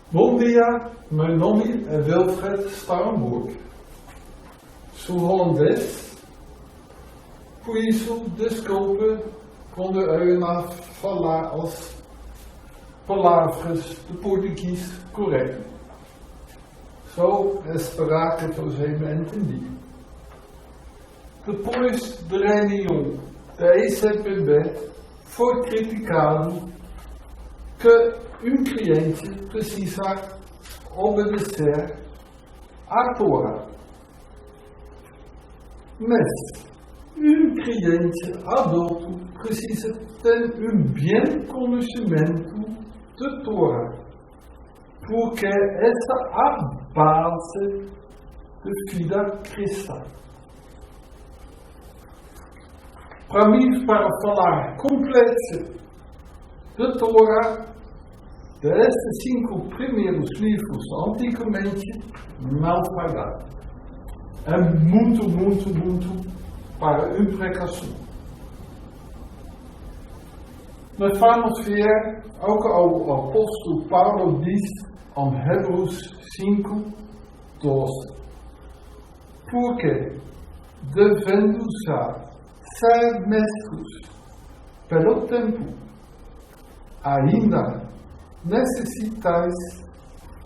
Bom dia, meu nome é Wilfred Starrenburg. Sou holandês, por isso desculpe quando eu não falar as palavras de português correto. Só esperar que você me entendi. Depois da reunião da ECPB, foi criticado que cliente precisa obedecer à Torá. Mas cliente adulto precisa ter bem conhecimento de Torá, porque essa é a base da vida cristã. Para mim, para falar completo de Torá, desses 5 primeiros livros, antigamente, não vai dar. É muito para uma pregação. Nós vamos ver o que o apóstolo Paulo diz em Hebreus 5:12. Porque, devendo já ser mestres pelo tempo, ainda necessitais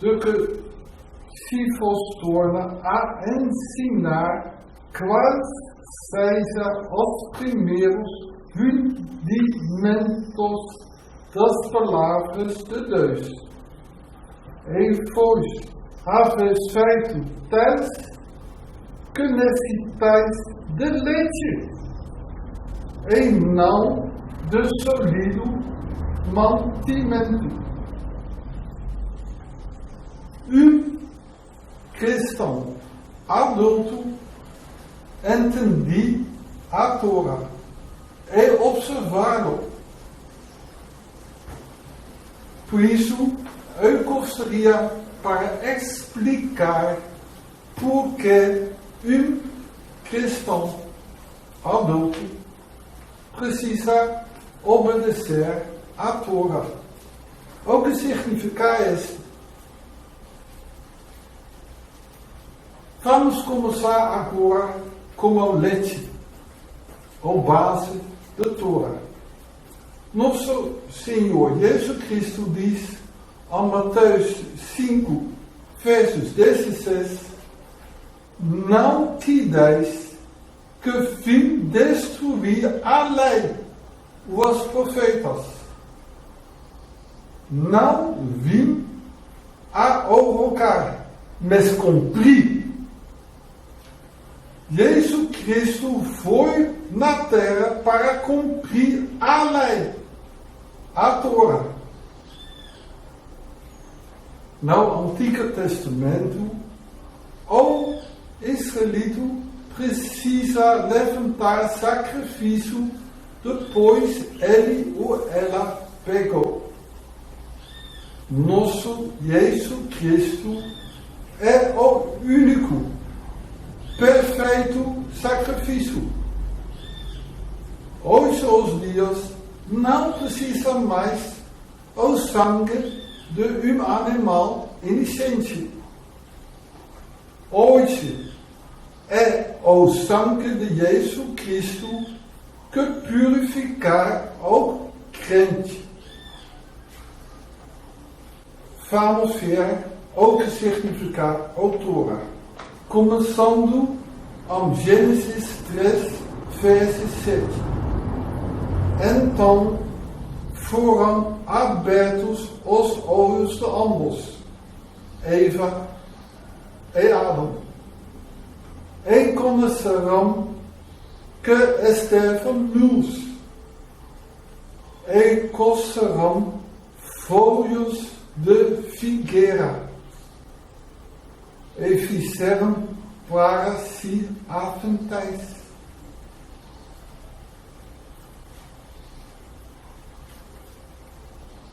de que se vos torna a ensinar quais sejam os primeiros rudimentos das palavras de Deus. E vos haveis feito tais que necessitais de leite, e não de sólido mantimento. Cristão adulto entendi a Torá e observá-lo. Por isso, eu gostaria para explicar por que cristão adulto precisa obedecer à Torá. O que significa isso? Vamos começar agora com a leite, a base da Torá. Nosso Senhor Jesus Cristo diz em Mateus 5, versos 16: não te deis que vim destruir a lei, os profetas. Não vim a abrogar, mas cumprir. Jesus Cristo foi na terra para cumprir a lei, a Torá. No Antigo Testamento, o israelito precisa levantar sacrifício depois ele ou ela pecou. Nosso Jesus Cristo é o único perfeito sacrifício. Hoje os dias não precisa mais o sangue de animal inocente. Hoje é o sangue de Jesus Cristo que purifica o crente. Vamos ver o que significa a Torá. Começando em Gênesis 3, verso 7. Então foram abertos os olhos de ambos, Eva e Adão, e conheceram que estavam nus, e coceram folhos de figueira, e fizeram para si aventais.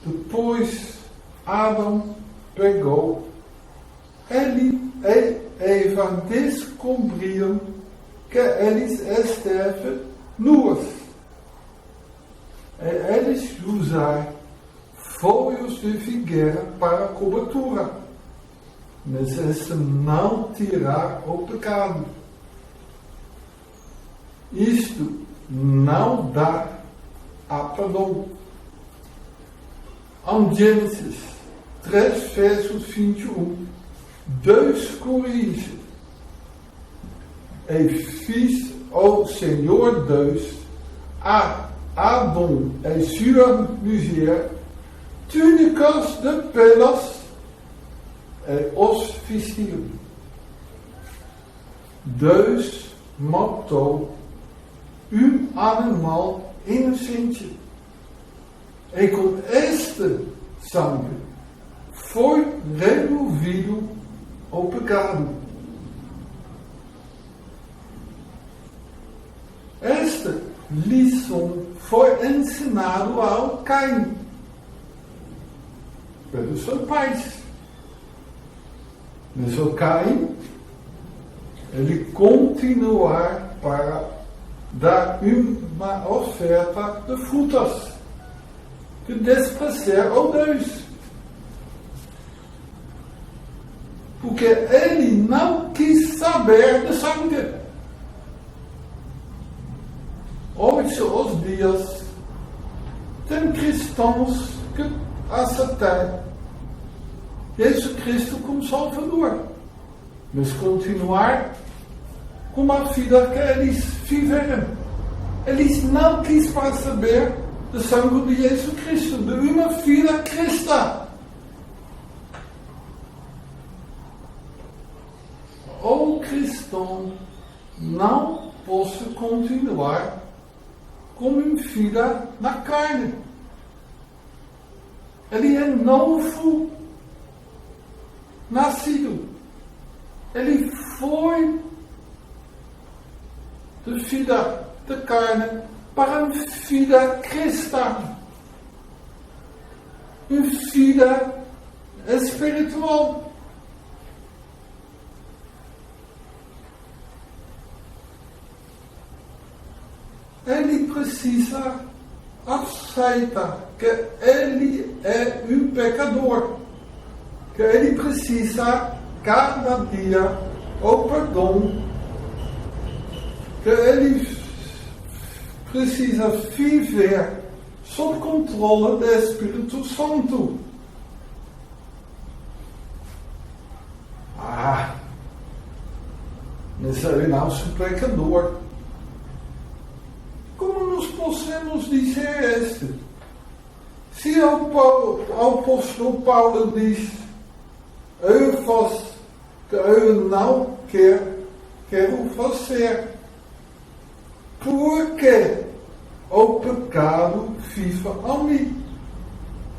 Depois Adão pegou, ele e Eva descobriram que eles estavam nus. E eles usaram folhos de figueira para cobertura, mas este não tirar o pecado. Isto não dá a perdão. Em Gênesis 3, versos 21, Deus corrige: E fiz o Senhor Deus a Adão e sua mulher túnicas de pelas e os vestiu. Deus matou animal inocente. E com este sangue foi removido o pecado. Esta lição foi ensinada ao Caim pelos seus pais. Mas o Caim, ele continuar para dar uma oferta de frutas, de desprezar o Deus. Porque ele não quis saber de sangue. Hoje, os dias, tem cristãos que aceitam Jesus Cristo como Salvador, mas continuar com a vida que eles viveram. Eles não quis para saber do sangue de Jesus Cristo, de uma vida cristã. O cristão não pode continuar como uma vida na carne. Ele é novo nascido. Ele foi de vida de carne para uma vida cristã. Uma vida espiritual. Ele precisa aceitar que ele é um pecador, que ele precisa cada dia o perdão, que ele precisa viver sob controle do Espírito Santo. Mas ele não é um pecador. Como nós podemos dizer isto? Se o apóstolo Paulo diz: eu faço que eu não quero fazer, porque o pecado vive a mim.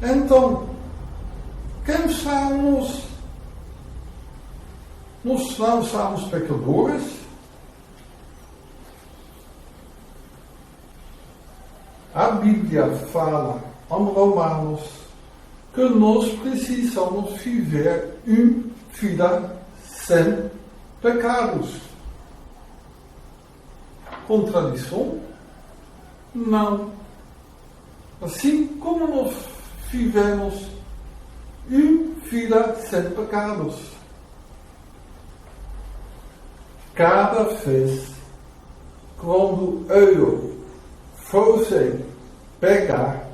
Então, quem somos? Nós não somos pecadores? A Bíblia fala em Romanos que nós precisamos viver uma vida sem pecados. Contradição? Não. Assim como nós vivemos uma vida sem pecados, cada vez quando eu fosse pecar,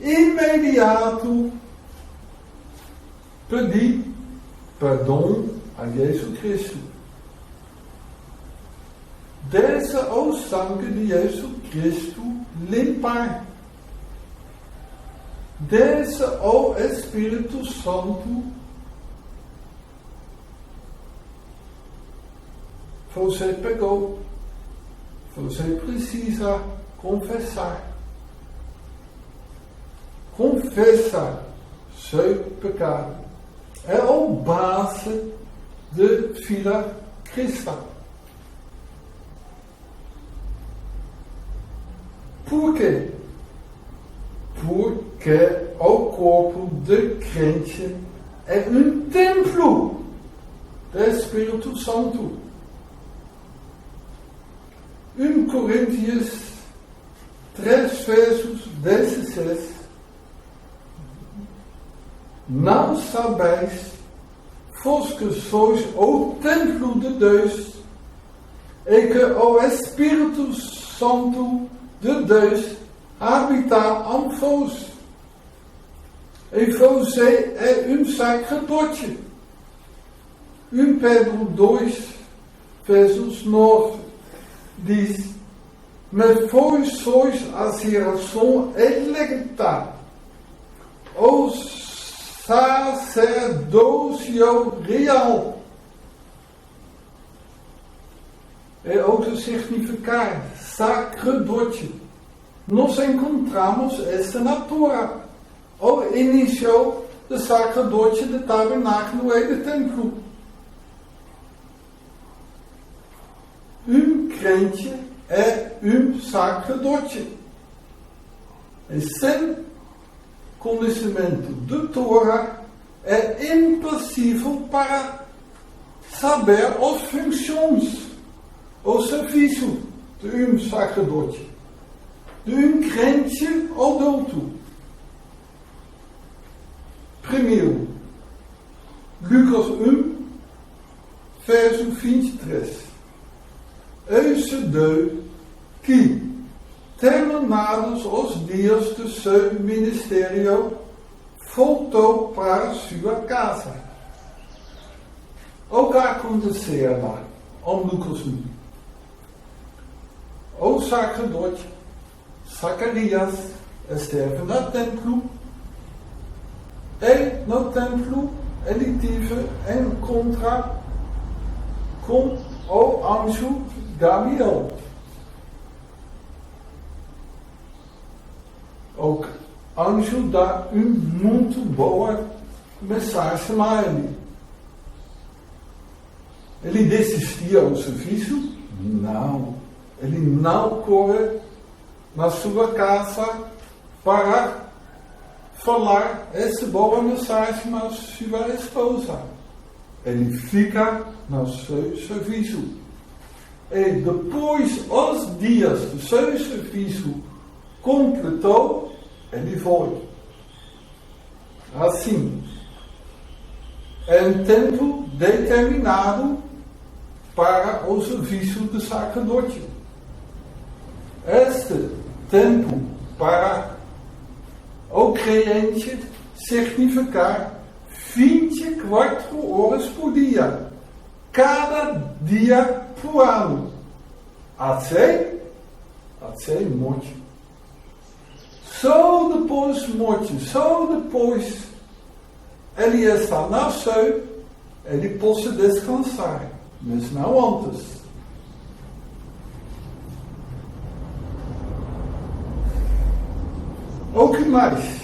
imediato pedir perdão a Jesus Cristo. Deixa o sangue de Jesus Cristo limpar. Deixa o Espírito Santo. Você pegou. Você precisa confessar. Confessa seu pecado. É a base de vida cristã. Por quê? Porque o corpo de crente é um templo do Espírito Santo. 1 Coríntios 3, versos 16 não sabeis vós que sois o templo de Deus e que o Espírito Santo de Deus habita em vós. E você é sacerdote. 1 Pedro 2, versos 9, diz: mas vós sois a geração eleita, o sacerdócio real. É outro significado, sacerdote. Nós encontramos essa na Torá, o início do sacerdote do tabernáculo e do templo. Crente é sacerdote. E sem conhecimento de Torá é impossível para saber as funções, o serviço de sacerdote, de crente adulto. Primeiro, Lucas 1, verso 23. Eis Deus que, terminados os dias do seu ministério, voltou para sua casa. O que aconteceu lá, em Lucas 1? O sacerdote Zacarias esteve no templo, e no templo ele teve encontro com o anjo Gabriel. O anjo dá muito boa mensagem a ele. Ele desistia do serviço? Não. Ele não corre na sua casa para falar essa boa mensagem à sua esposa. Ele fica no seu serviço. E depois, os dias do seu serviço completou, ele foi. Assim, é um tempo determinado para o serviço do sacerdote. Este tempo para o crente significa 24 horas por dia, cada dia por ano, até morte. Só depois da morte, só depois ele está no céu, ele pode descansar, mas não antes. O que mais?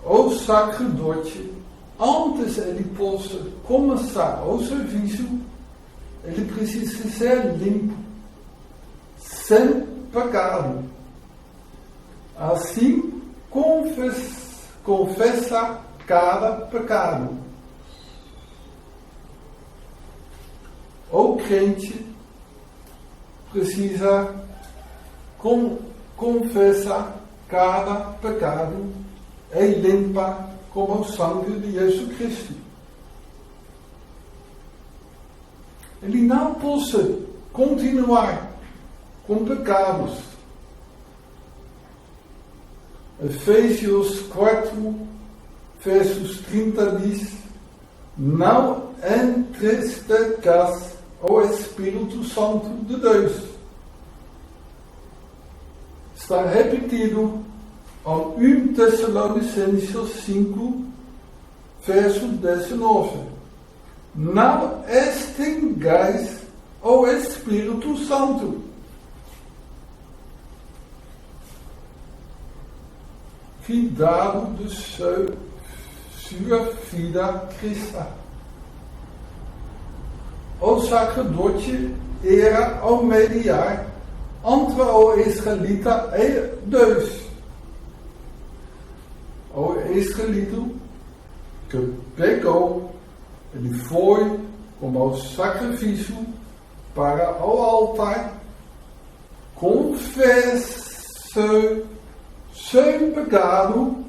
O sacerdote, antes ele possa começar o serviço, ele precisa ser limpo, sem pecado. Assim, confessa cada pecado. O crente precisa confessar cada pecado e limpa com o sangue de Jesus Cristo. Ele não pode continuar com pecados. Efésios 4, versos 30 diz: não entristeças o Espírito Santo de Deus. Está repetido em 1 Tessalonicenses 5, verso 19. Não extingais o Espírito Santo. Cuidado de sua vida cristã. O sacerdote era o mediar entre o israelita e Deus. O israelita que pecou, ele foi como o sacrifício para o altar, confessou seu pecado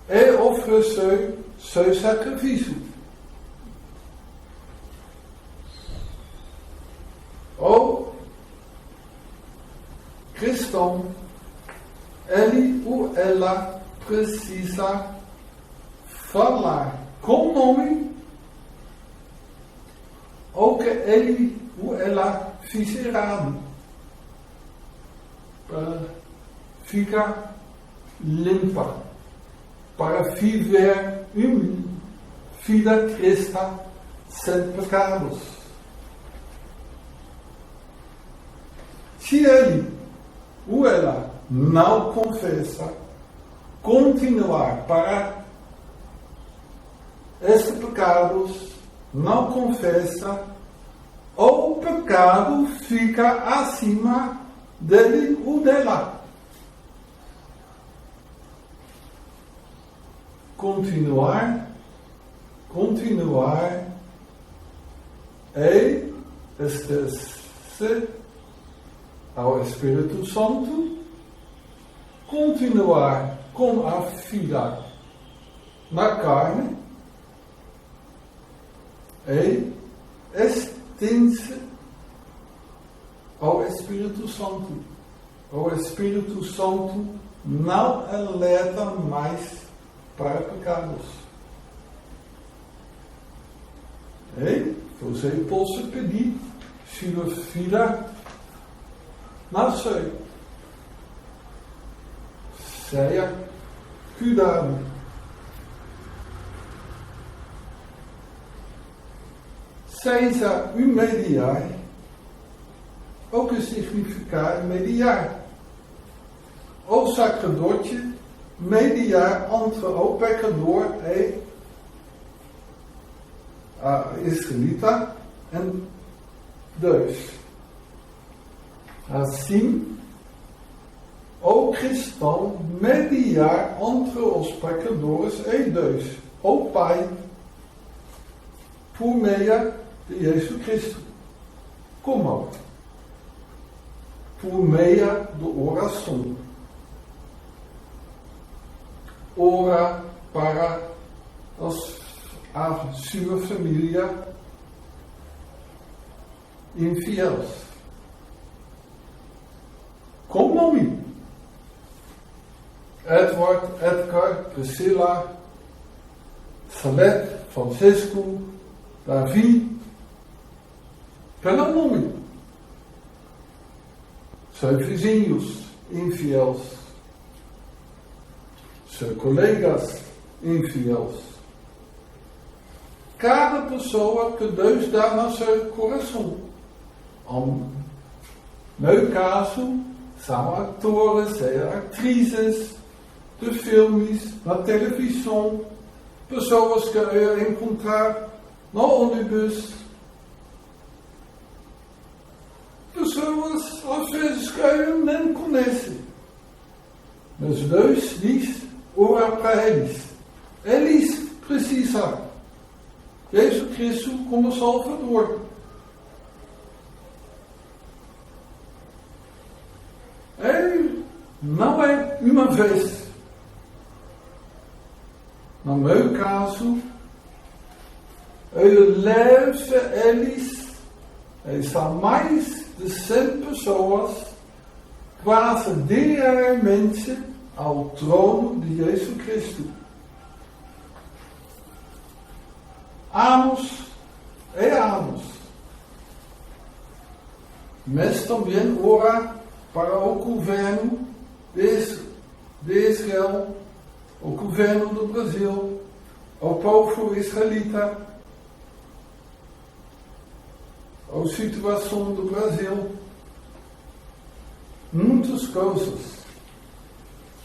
e ofereceu seu sacrifício. O cristão, ele ou ela precisa falar com o nome o que ele ou ela fez errado, para ficar limpa, para viver uma vida cristã sem pecados. Se ele ou ela não confessa, continuar para estes pecados, não confessa, o pecado fica acima dele ou dela. Continuar e esquecer ao Espírito Santo, continuar com a vida na carne e estende-se ao Espírito Santo. O Espírito Santo não alerta mais para pecados. E você pode pedir sua filha nasceu. Seja cuidado. Seja mediar. O que significa mediar? O sacerdote mediar entre o pecador e a israelita e Deus. Assim, o cristão mediar entre os pecadores e Deus, o Pai, por meio de Jesus Cristo. Como? Por meio da oração. Ora para a sua família infiel. Com nome. Edward, Edgar, Priscila, Salete, Francisco, Davi, pelo nome. Seus vizinhos infiéis, seus colegas infiéis. Cada pessoa que Deus dá no seu coração. No meu caso, são atores e atrizes de filmes, na televisão, pessoas que eu encontrar no ônibus, pessoas às vezes que eu nem conheço. Mas Deus diz, ora para eles. Eles precisam de Jesus Cristo como Salvador. Não é uma vez. No meu caso, eu levo eles são mais de 100 pessoas, quase diariamente ao trono de Jesus Cristo. Anos e anos. Mas também ora para o governo de Israel, o governo do Brasil, o povo israelita, a situação do Brasil, muitas coisas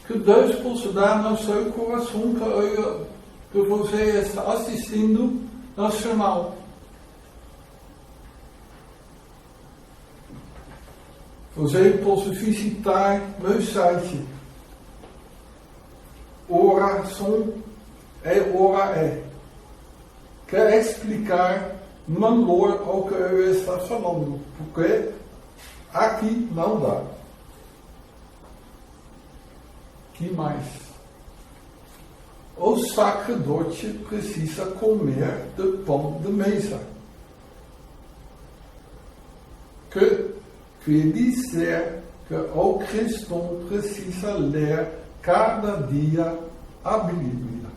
que Deus possa dar no seu coração que você está assistindo nacional. Você pode visitar meu site. Oração é. Quer explicar melhor o que eu estou falando, porque aqui não dá. Que mais? O sacerdote precisa comer do pão de mesa. Que quer dizer que o cristão precisa ler cada dia a Bíblia.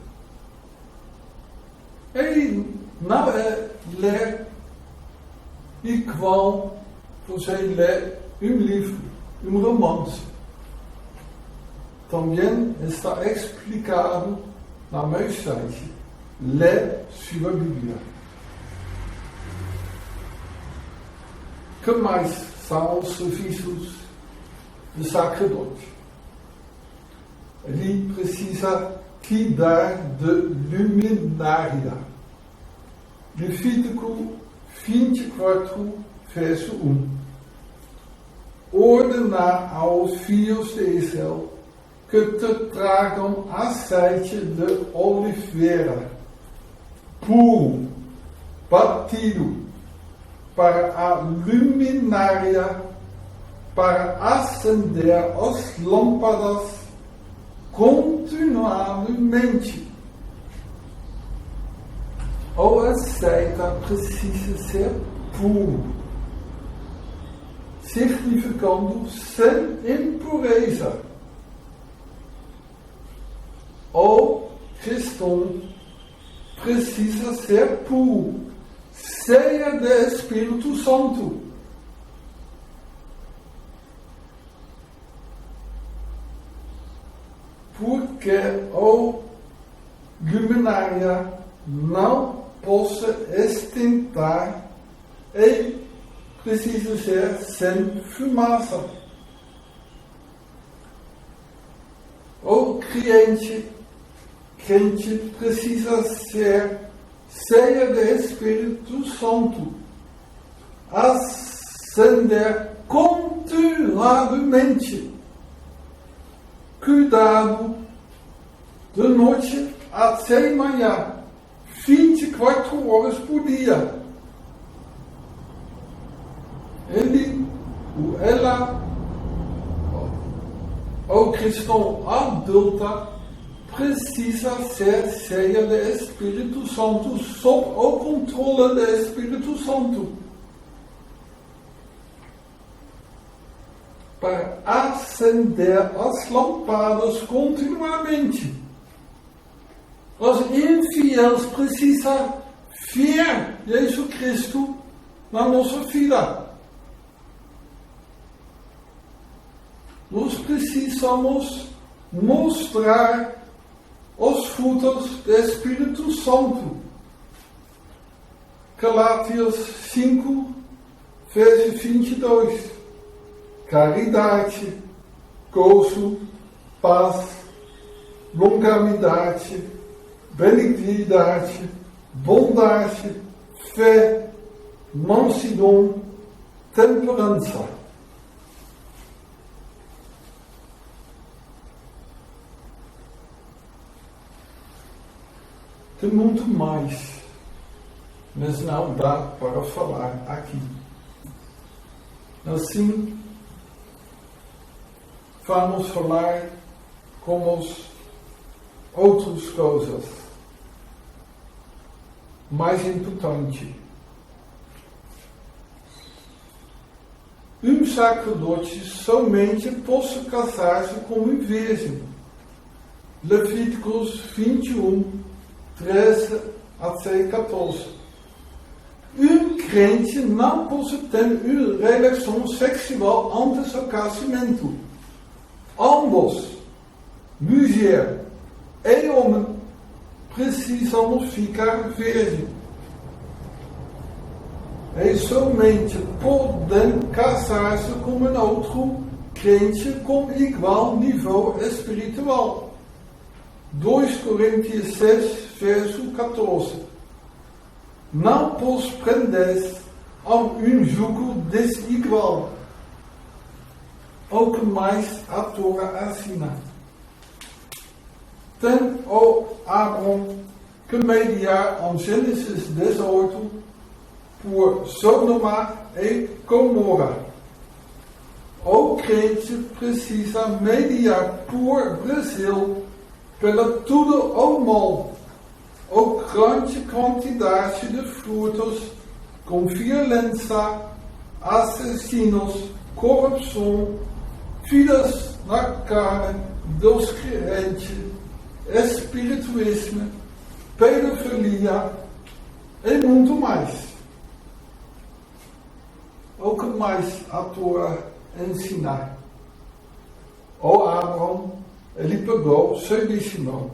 E não é ler igual você lê livro, romance. Também está explicado na mensagem: lê sua Bíblia. Que mais são os serviços do sacerdote? Ele precisa cuidar de luminária. Levítico 24, verso 1. Ordenar aos filhos de Israel que te tragam azeite de oliveira puro, batido, para a luminária, para acender as lâmpadas continuamente. O azeite precisa ser puro, significando sem impureza. O cristão precisa ser puro, cheio do Espírito Santo. Porque o luminária não pode esquentar e precisa ser sem fumaça. O crente precisa ser cheio do Espírito Santo, acender continuamente. Cuidado de noite até manhã, 24 horas por dia. Ele ou ela, o cristão adulto, precisa ser cheio do Espírito Santo, sob o controle do Espírito Santo, para acender as lâmpadas continuamente. Os infiéis precisam ver Jesus Cristo na nossa vida. Nós precisamos mostrar os frutos do Espírito Santo. Galátias 5, verso 22. Caridade, gozo, paz, longanimidade, benignidade, bondade, fé, mansidão, temperança. Tem muito mais, mas não dá para falar aqui. Assim, vamos falar como as outras coisas mais importantes. Sacerdote somente pode casar-se com um virgem. Levíticos 21, 13 até 14. Crente não pode ter uma relação sexual antes do casamento. Ambos, mulher e homem, precisam ficar virgem. E somente podem casar-se com um outro crente com igual nível espiritual. 2 Coríntios 6, verso 14. Não pode prender a um jugo desigual. O que mais a Torá ensina? Tem o Abrão que mediar em Gênesis 18 por Sodoma e Gomorra. o crente precisa mediar por Brasil pela tudo ou mal, ou grande quantidade de frutos com violência, assassinos, corrupção, vidas na carne dos crentes, espiritualismo, pedofilia e muito mais. O que mais a Torá ensina? O Abraão, ele pegou seu dízimo.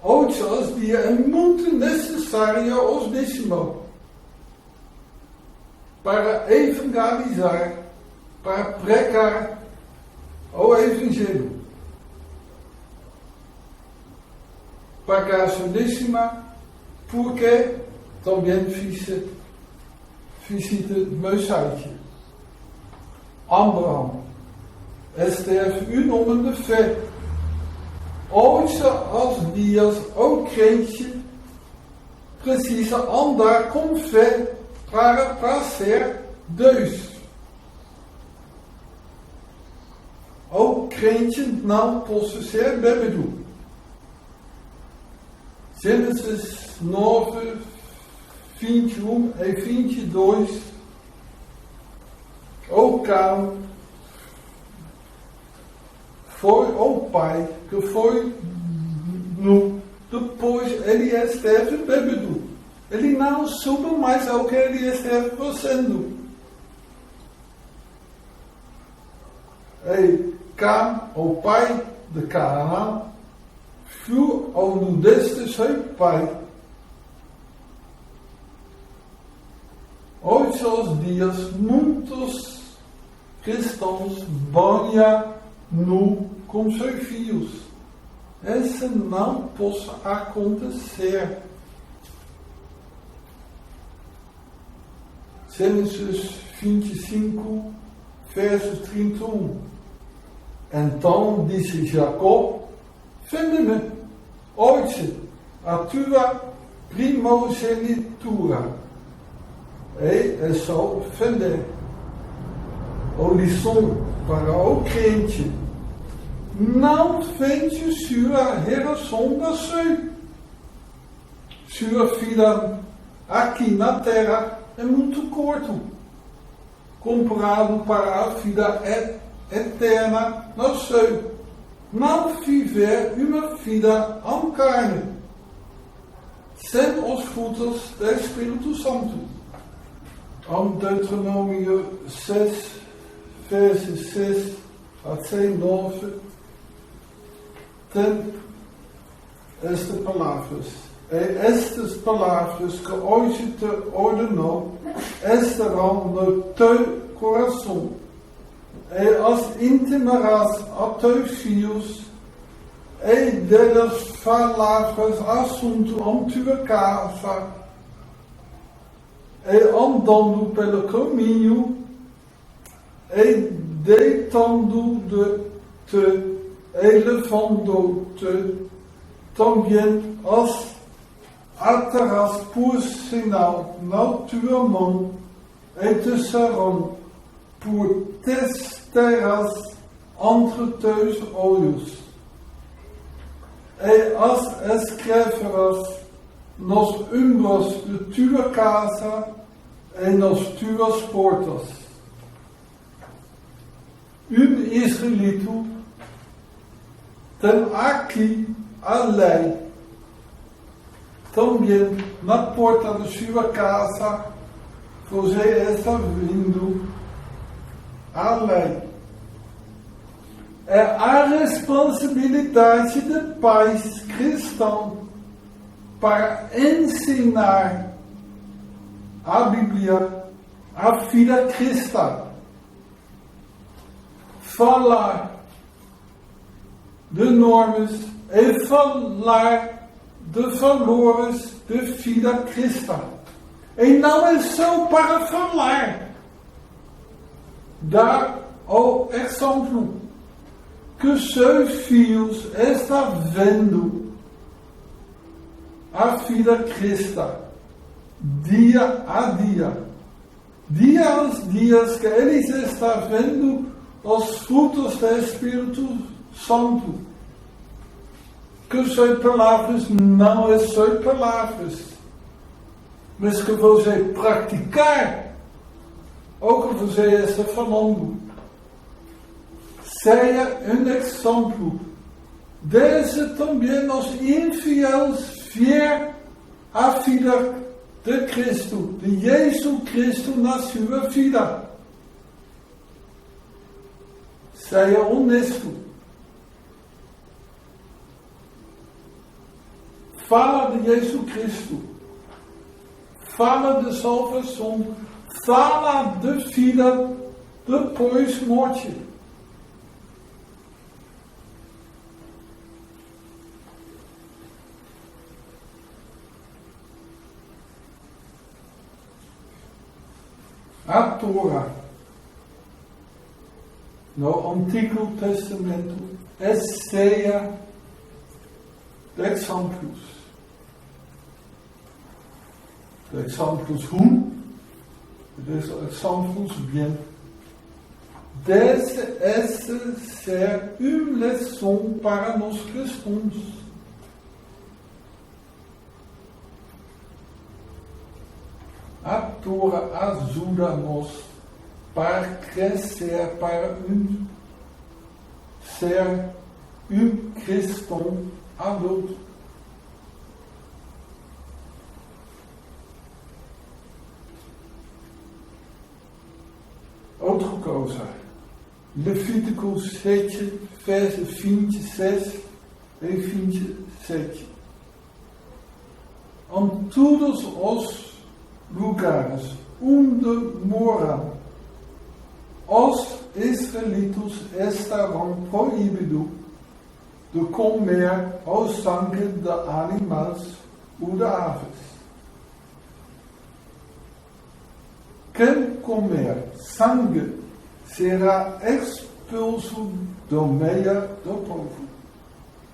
Hoje em dia é muito necessário os dízimos para evangelizar, para pregar o evangelho. Pagar seu dízimo, porque também visite meu site. Abraham, esteve um homem de fé. Hoje aos dias, o crente precisa andar com fé para ser Deus. O crente não pode ser bêbado. Gênesis 9, 21 e 22. O Cão foi o pai que foi nu. Depois ele esteve bêbado. Ele não soube mais o que ele esteve fazendo. E Cam, o pai de Canaã, viu ao nudez de seu pai. Hoje aos dias, muitos cristãos banham nu com seus filhos. Isso não pode acontecer. Gênesis 25, verso 31. Então disse Jacó: Vende-me hoje a tua primogenitura. E Esau vender. A lição para o crente: não vende sua relação da sua vida aqui na terra é muito curto, comparado para a vida eterna no céu. Não viver uma vida em carne, sem os frutos do Espírito Santo. Em Deuteronômio 6, versos 6 a 19, tem estas palavras. E estas palavras que hoje te ordenou estarão no teu coração. E as intimarás a teus filhos, e delas palavras assunto em tua casa, e andando pelo caminho, e deitando-te, e levando-te, também as atarás por sinal na tua mão, e te serão por testemunhas entre teus olhos, e as escreverás nos umbros de tua casa e nas tuas portas. Israelito tem aqui a lei, também na porta de sua casa, você está vindo a lei. É a responsabilidade de pais cristãos para ensinar a Bíblia, a vida cristã. Falar de normas e falar de valores de vida cristã. E não é só para falar. Dá o exemplo que seus filhos estão vendo a vida cristã dia a dia. dia aos dias que eles estão vendo os frutos do Espírito Santo. Que são palavras não são palavras, mas que você praticar o que você está falando. Seja exemplo. Deixe também os infiéis ver a vida de Cristo, de Jesus Cristo na sua vida. Seja honesto. Fala de Jesus Cristo. Fala de salvação. Fala de vida depois morte. A Torá, no Antigo Testamento, é cheia de exemplos. De exemplos ruins, de exemplos bem. Deve ser uma lição para nós cristãos. A Torá ajuda-nos para crescer, para ser cristão adulto. Outra coisa, Levítico 7, versos 26 e 27. Em todos os lugares onde moram os israelitas estarão proibidos de comer o sangue de animais ou de aves. Quem comer sangue será expulso do meio do povo.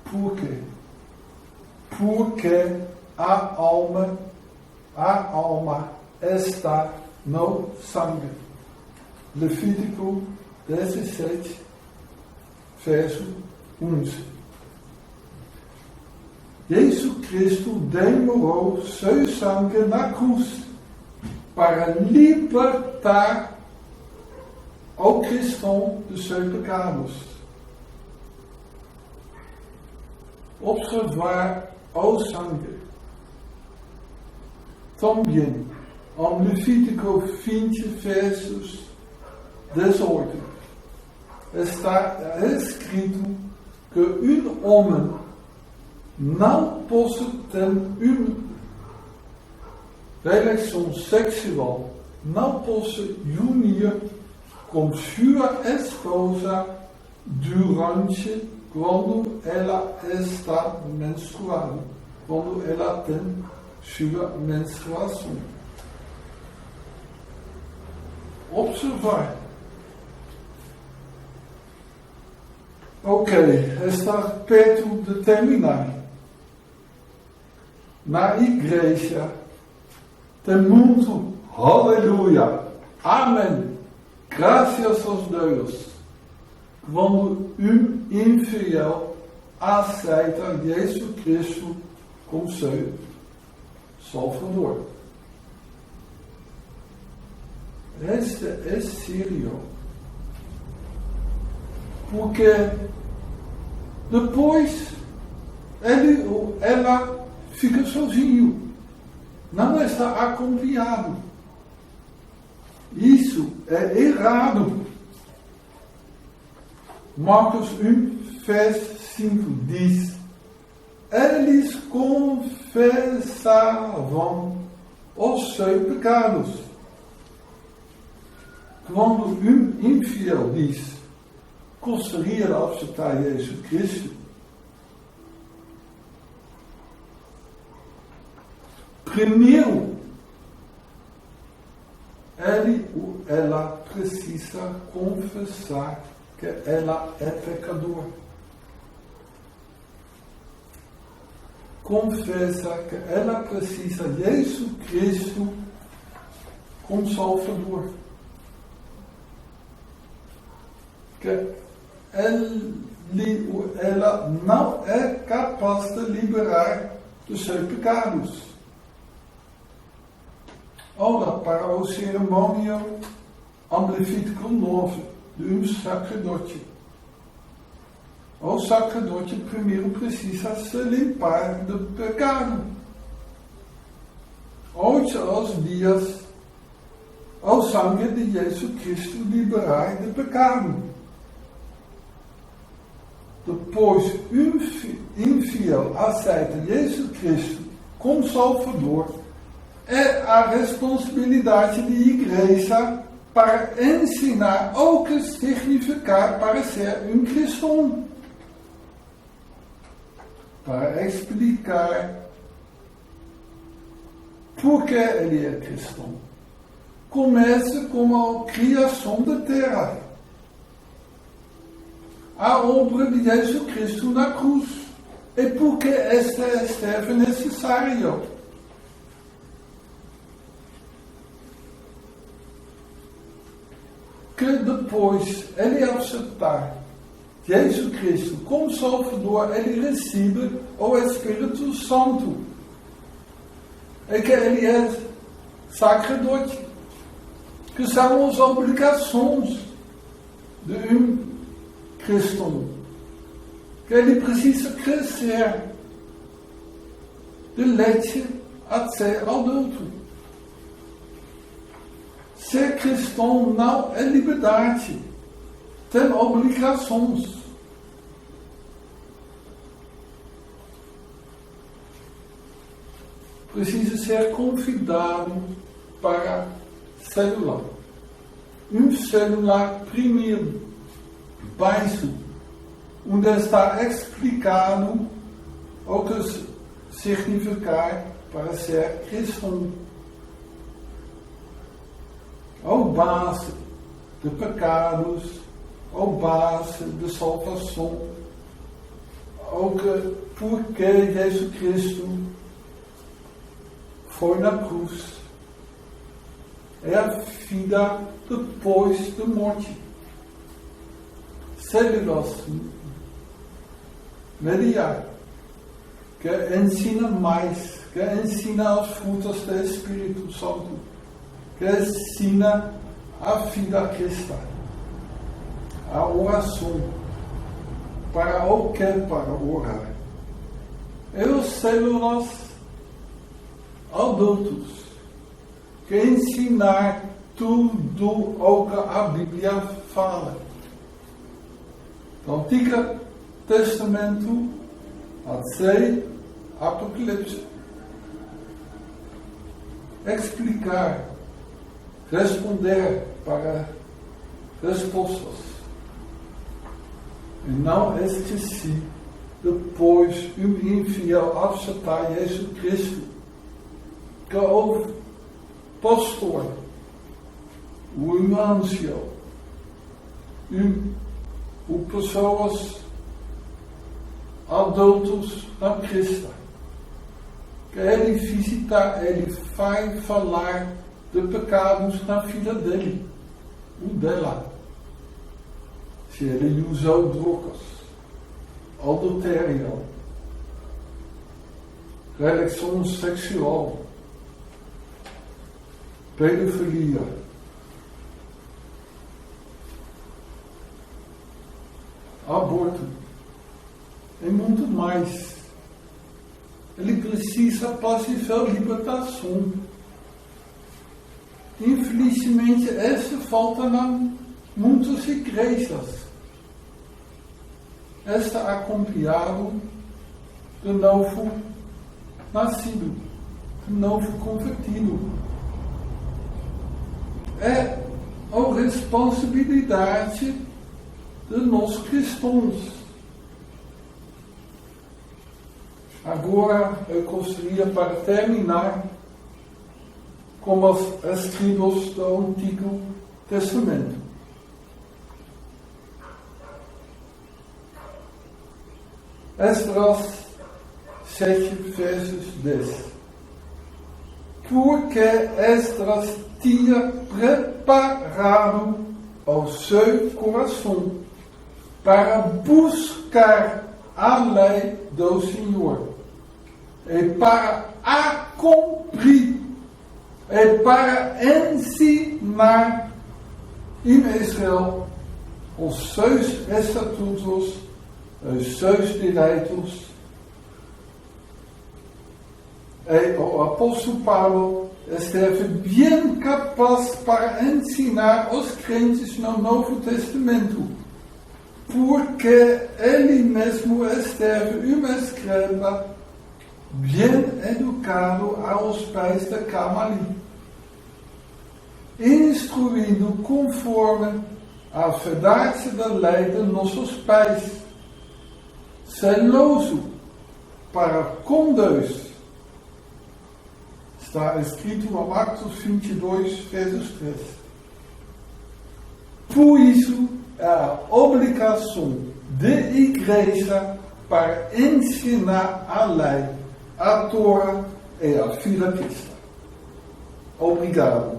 Por quê? Porque a alma está no sangue. Levítico 17, verso 11. Jesus Cristo demorou seu sangue na cruz para libertar o cristão dos seus pecados. Observar o sangue. Também, em Levítico 20, versos 18, está escrito que homem não pode ter uma relação sexual, não pode unir com sua esposa durante quando ela está menstruada, quando ela tem sua menstruação. Observar. Ok, está perto de terminar. Na igreja tem muito aleluia, amém, graças a Deus, quando infiel aceita Jesus Cristo como seu Salvador. Este é sério. Porque depois ele ou ela fica sozinho. Não está acompanhado. Isso é errado. Marcos 1, vers 5 diz: eles confessavam os seus pecados. Quando infiel diz: gostaria de aceitar Jesus Cristo, primeiro ele ou ela precisa confessar que ela é pecador. Confessa que ela precisa de Jesus Cristo como Salvador. Que ela não é capaz de liberar dos seus pecados. Ora, para o cerimônio Levítico 9 do sacerdote. O sacerdote primeiro precisa se limpar do pecado. Hoje, aos dias, o sangue de Jesus Cristo liberar do pecado. Depois, infiel aceita Jesus Cristo como Salvador, é a responsabilidade da igreja para ensinar o que significa para ser um cristão. Para explicar por que ele é cristão. Começa com a criação da terra. A obra de Jesus Cristo na cruz. E por que esta esteve necessária? Que depois ele aceitar Jesus Cristo como Salvador, ele recebe o Espírito Santo. E que ele é sacerdote. Que são as obrigações de um cristão. Que ele precisa crescer de leite a ser adulto. Ser cristão não é liberdade. Tem obrigações. Precisa ser convidado para celular. Um celular primeiro, baixo, onde está explicado o que significa para ser cristão. A base de pecados, a base de salvação, porque Jesus Cristo foi na cruz. É a vida depois da morte. Células mediar, que ensina mais, que ensina as frutas do Espírito Santo, que ensina a vida cristã, a oração, para o que? Para orar. E as células adultos, que ensinar tudo o que a Bíblia fala. Do Antigo Testamento até Apocalipse. Explicar, responder para respostas. E não esquecer, depois, um infiel aceitar Jesus Cristo, que o pastor, o ancião, o pessoas adultos na Cristo, que ele visita, ele vai falar de pecados na vida dele, ou dela. Se ele usou drogas, adultério, relação sexual, pedofilia, aborto e muito mais. Ele precisa passar libertação. Infelizmente, essa falta em muitas igrejas. Está acompanhado do novo nascido, do novo convertido. É a responsabilidade de nós cristãos. Agora eu gostaria, para terminar, com as tribos do Antigo Testamento. Esdras 7, versos 10. porque Esdras tinha preparado o seu coração para buscar a lei do Senhor e para a cumprir e para ensinar em Israel os seus estatutos, os seus direitos. E o apóstolo Paulo esteve bem capaz para ensinar os crentes no Novo Testamento, porque ele mesmo esteve uma escriba bem educado aos pés da Gamaliel, instruindo conforme a verdade da lei de nossos pais, zeloso para com Deus. Está escrito no Atos 22, versos 3. Por isso, é a obrigação da igreja para ensinar a lei, a Torá e a vida cristã. Obrigado.